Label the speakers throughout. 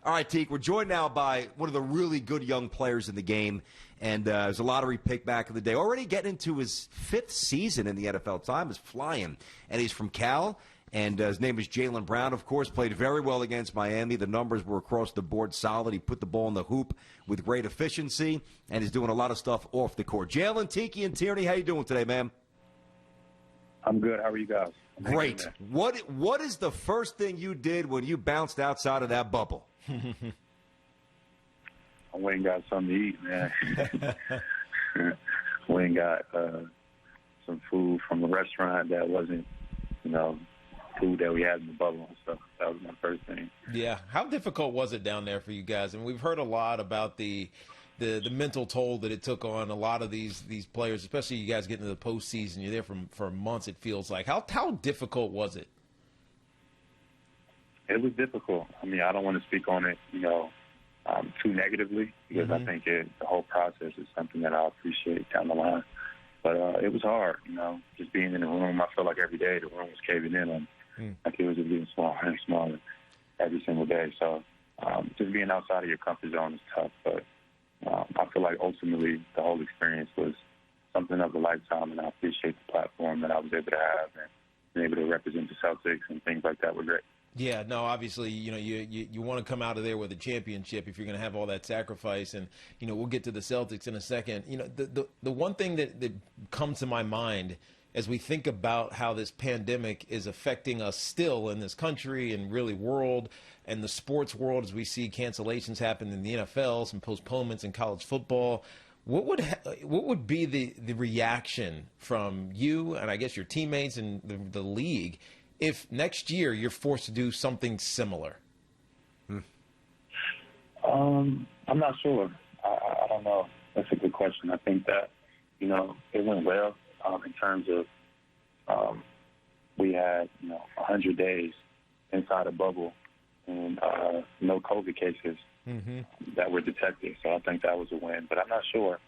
Speaker 1: All right, Teak, we're joined now by one of the really good young players in the game, and there's a lottery pick back in the day. Already getting into his 5th season in the NFL. Time is flying, and he's from Cal, and his name is Jaylen Brown, of course, played very well against Miami. The numbers were across the board solid. He put the ball in the hoop with great efficiency, and he's doing a lot of stuff off the court. Jaylen, Tiki and Tierney, how you doing today, man?
Speaker 2: I'm good. How are you guys?
Speaker 1: Great. What is the first thing you did when you bounced outside of that bubble?
Speaker 2: I went and got something to eat, man. Went and got some food from a restaurant that wasn't, food that we had in the bubble and stuff. That was my first thing.
Speaker 3: Yeah. How difficult was it down there for you guys? And we've heard a lot about the mental toll that it took on a lot of these players, especially you guys getting into the postseason. You're there for months, it feels like. How difficult was it?
Speaker 2: It was difficult. I mean, I don't want to speak on it, too negatively because I think the whole process is something that I appreciate down the line. But it was hard, just being in the room. I felt like every day the room was caving in on me. Like it was just getting smaller and smaller every single day. So just being outside of your comfort zone is tough. But I feel like ultimately the whole experience was something of a lifetime, and I appreciate the platform that I was able to have and being able to represent the Celtics and things like that were great.
Speaker 3: Yeah, no, obviously, you want to come out of there with a championship if you're going to have all that sacrifice. And, we'll get to the Celtics in a second. The one thing that comes to my mind as we think about how this pandemic is affecting us still in this country and really world and the sports world as we see cancellations happen in the NFL, some postponements in college football, what would be the reaction from you and I guess your teammates and the league if next year you're forced to do something similar?
Speaker 2: I'm not sure. I don't know. That's a good question. I think that, it went well in terms of we had, 100 days inside a bubble and no COVID cases that were detected. So I think that was a win. But I'm not sure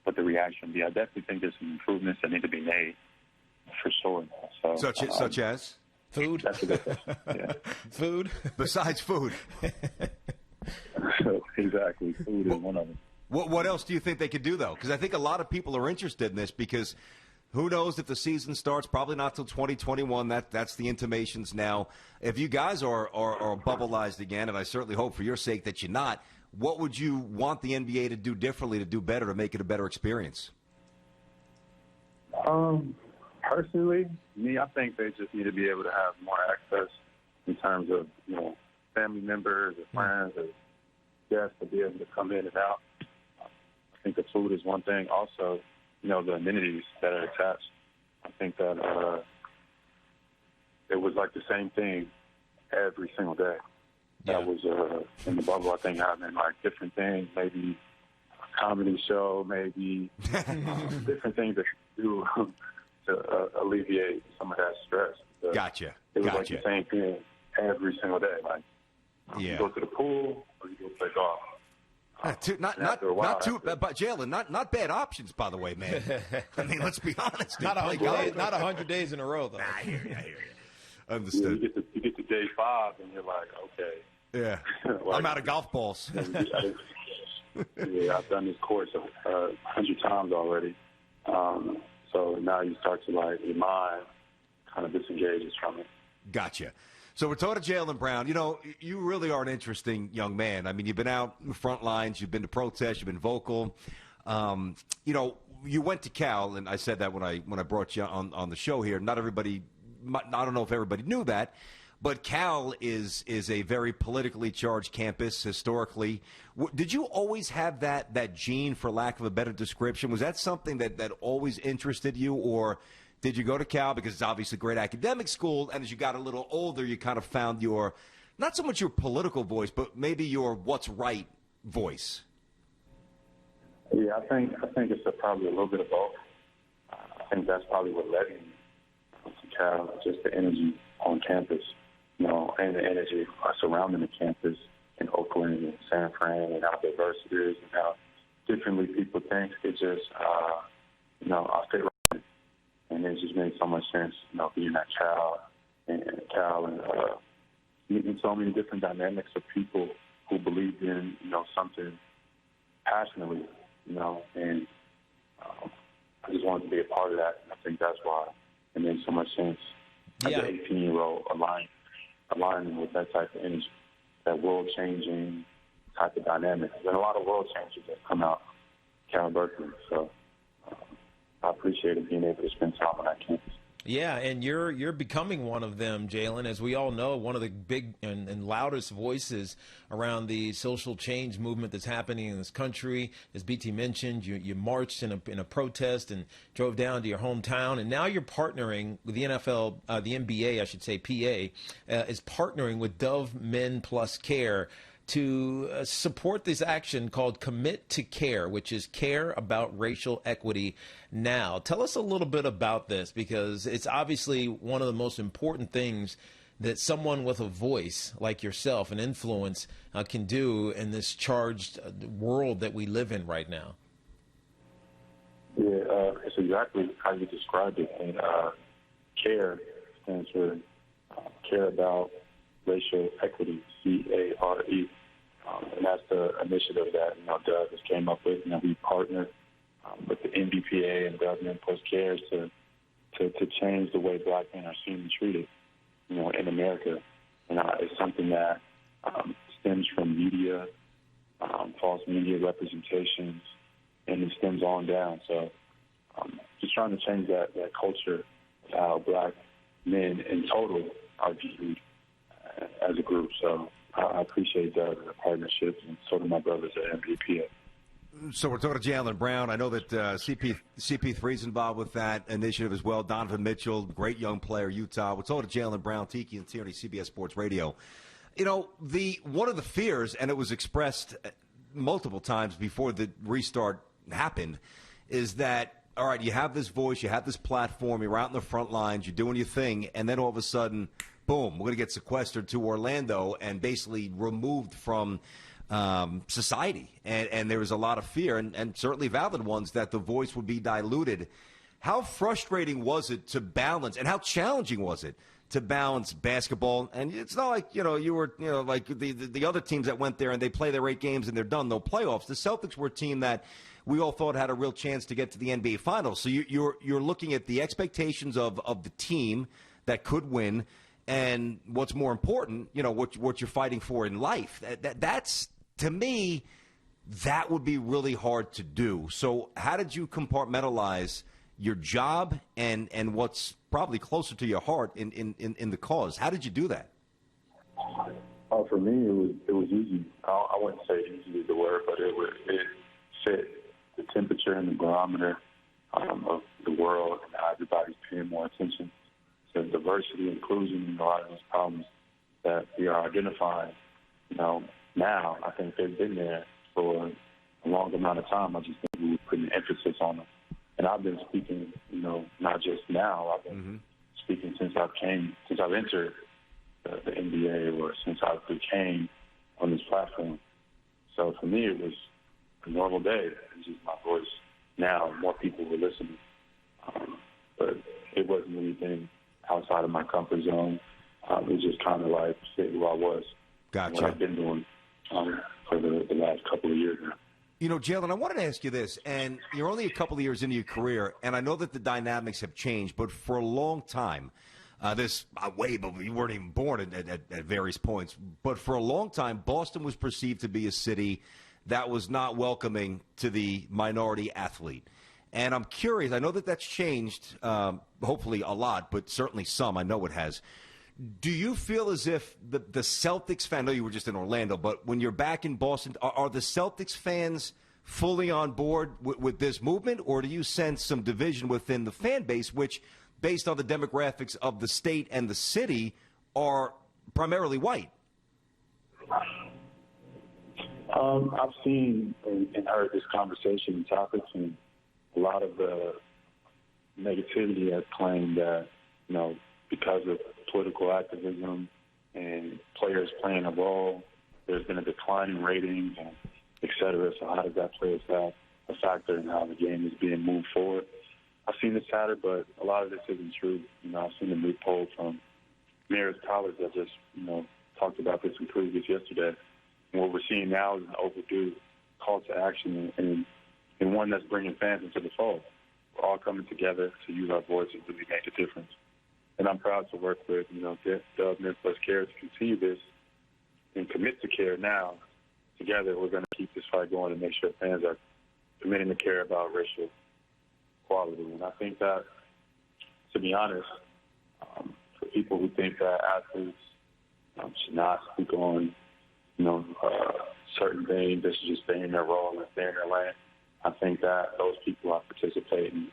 Speaker 2: what the reaction would be. I definitely think there's some improvements that need to be made for sure. So,
Speaker 1: such as?
Speaker 3: Food?
Speaker 2: That's a good question. Yeah.
Speaker 3: Food?
Speaker 1: Besides food.
Speaker 2: Exactly. Food is one of them.
Speaker 1: What else do you think they could do, though? Because I think a lot of people are interested in this because who knows if the season starts? Probably not till 2021. That's the intimations now. If you guys are bubbleized again, and I certainly hope for your sake that you're not, what would you want the NBA to do differently, to do better, to make it a better experience?
Speaker 2: Personally, I think they just need to be able to have more access in terms of, family members or friends or guests to be able to come in and out. I think the food is one thing. Also, the amenities that are attached. I think that it was like the same thing every single day.
Speaker 3: Yeah.
Speaker 2: That was in the bubble. I think having like different things, maybe a comedy show, maybe different things that you do to alleviate some of that stress.
Speaker 1: Gotcha.
Speaker 2: It was like the same thing every single day. Like, you go to the pool or you go play golf.
Speaker 1: But Jaylen, not bad options, by the way, man. I mean, let's be honest.
Speaker 3: Not 100 days in a row, though.
Speaker 1: I hear you. Understood.
Speaker 2: Yeah, you get to day 5 and you're like, okay.
Speaker 1: Yeah.
Speaker 2: Like,
Speaker 1: I'm out of golf balls.
Speaker 2: Yeah, I've done this course 100 times already. So now you start to, your mind kind of disengages from it.
Speaker 1: Gotcha. So we're talking to Jaylen Brown. You really are an interesting young man. I mean, you've been out in the front lines. You've been to protests. You've been vocal. You went to Cal, and I said that when I brought you on the show here. Not everybody – I don't know if everybody knew that, but Cal is a very politically charged campus historically. Did you always have that gene, for lack of a better description? Was that something that always interested you, or – did you go to Cal because it's obviously a great academic school, and as you got a little older, you kind of found your, not so much your political voice, but maybe your what's right voice?
Speaker 2: Yeah, I think it's probably a little bit of both. I think that's probably what led me to Cal, just the energy on campus, and the energy surrounding the campus in Oakland and San Fran, and how diverse it is and how differently people think. It just, I fit right. And it just made so much sense, being at Cal and meeting so many different dynamics of people who believe in, something passionately, and I just wanted to be a part of that. And I think that's why it made so much sense as an 18-year-old aligning with that type of energy, that world-changing type of dynamic. There's been a lot of world changes that come out of Cal Berkeley, so I appreciated being able to spend time on that campus.
Speaker 3: Yeah, and you're becoming one of them, Jaylen. As we all know, one of the big and loudest voices around the social change movement that's happening in this country. As BT mentioned, you marched in a protest and drove down to your hometown, and now you're partnering with the NFL, the NBA, I should say, PA, is partnering with Dove Men Plus Care to support this action called Commit to Care, which is care about racial equity now. Tell us a little bit about this, because it's obviously one of the most important things that someone with a voice like yourself, an influence, can do in this charged world that we live in right now.
Speaker 2: Yeah, it's exactly how you described it. And CARE stands for Care About Racial Equity, CARE. And that's the initiative that Dove has came up with. We partner with the NBPA and Dove Men Plus Care to change the way Black men are seen and treated, in America. And it's something that stems from media, false media representations, and it stems on down. So just trying to change that culture of how Black men in total are viewed as a group. So I appreciate the partnership, and so do my brothers at NBPA.
Speaker 1: So we're talking to Jaylen Brown. I know that CP3 is involved with that initiative as well. Donovan Mitchell, great young player, Utah. We're talking to Jaylen Brown, Tiki and Tierney, CBS Sports Radio. One of the fears, and it was expressed multiple times before the restart happened, is that, all right, you have this voice, you have this platform, you're out in the front lines, you're doing your thing, and then all of a sudden, boom, we're going to get sequestered to Orlando and basically removed from society. And there was a lot of fear, and certainly valid ones, that the voice would be diluted. How frustrating was it to balance, and how challenging was it to balance basketball? And it's not like, you were, like the other teams that went there and they play their 8 games and they're done, no playoffs. The Celtics were a team that we all thought had a real chance to get to the NBA Finals. So you're looking at the expectations of the team that could win, and what's more important, what you're fighting for in life. That's, to me, that would be really hard to do. So how did you compartmentalize your job and what's probably closer to your heart in the cause? How did you do that?
Speaker 2: For me, it was easy. I wouldn't say easy is the word, but it set the temperature and the barometer of the world, and how everybody's paying more attention to diversity, inclusion, and a lot of these problems that we are identifying. Now I think they've been there for a long amount of time. I just think we were putting emphasis on them. And I've been speaking, not just now. I've been speaking since I've entered the NBA, or since I became on this platform. So for me, it was a normal day. It's just my voice. Now more people were listening, but it wasn't anything outside of my comfort zone. It was just kind of like sitting where I was.
Speaker 1: Gotcha.
Speaker 2: What I've been doing for the last couple of years now.
Speaker 1: Jaylen, I wanted to ask you this, and you're only a couple of years into your career, and I know that the dynamics have changed, but for a long time, way, but you weren't even born at various points, but for a long time, Boston was perceived to be a city that was not welcoming to the minority athlete. And I'm curious, I know that that's changed, hopefully a lot, but certainly some, I know it has. Do you feel as if the Celtics fan, I know you were just in Orlando, but when you're back in Boston, are the Celtics fans fully on board with this movement, or do you sense some division within the fan base, which, based on the demographics of the state and the city, are primarily white?
Speaker 2: I've seen and heard this conversation and topics, and a lot of the negativity has claimed that, because of political activism and players playing a role, there's been a decline in ratings, and et cetera. So how does that play a factor in how the game is being moved forward? I've seen this chatter, but a lot of this isn't true. I've seen a new poll from Marist College that just, talked about this in previous yesterday. And what we're seeing now is an overdue call to action and one that's bringing fans into the fold. We're all coming together to use our voice and really make a difference. And I'm proud to work with, Dub, Memphis Care to continue this and commit to care now. Together, we're going to keep this fight going and make sure fans are committing to care about racial equality. And I think that, to be honest, for people who think that athletes should not speak on, certain things, they should just stay in their role and stay in their lane, I think that those people are participating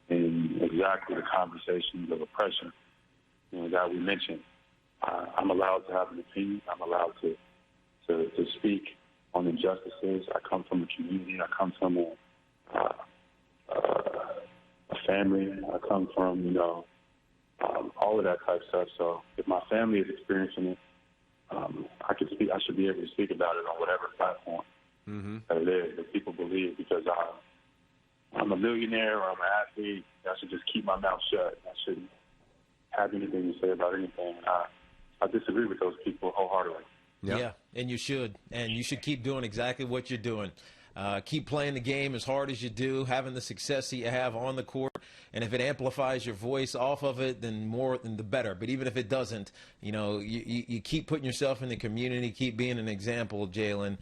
Speaker 2: in exactly the conversations of oppression that we mentioned. I'm allowed to have an opinion. I'm allowed to speak on injustices. I come from a community. I come from a family. I come from, all of that type stuff. So if my family is experiencing it, I should be able to speak about it on whatever platform that it is that people believe, because I'm a millionaire or I'm an athlete. I should just keep my mouth shut. I shouldn't have anything to say about anything. I disagree with those people wholeheartedly.
Speaker 3: Yeah, and you should. And you should keep doing exactly what you're doing. Keep playing the game as hard as you do, having the success that you have on the court. And if it amplifies your voice off of it, then more than the better. But even if it doesn't, you keep putting yourself in the community, keep being an example, Jaylen.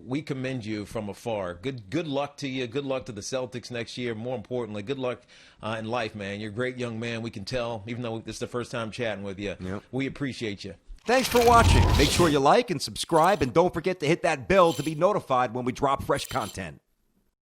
Speaker 3: We commend you from afar. Good luck to you. Good luck to the Celtics next year. More importantly, good luck in life, man. You're a great young man. We can tell, even though this is the first time chatting with you. Yep. We appreciate you.
Speaker 1: Thanks for watching. Make sure you like and subscribe, and don't forget to hit that bell to be notified when we drop fresh content.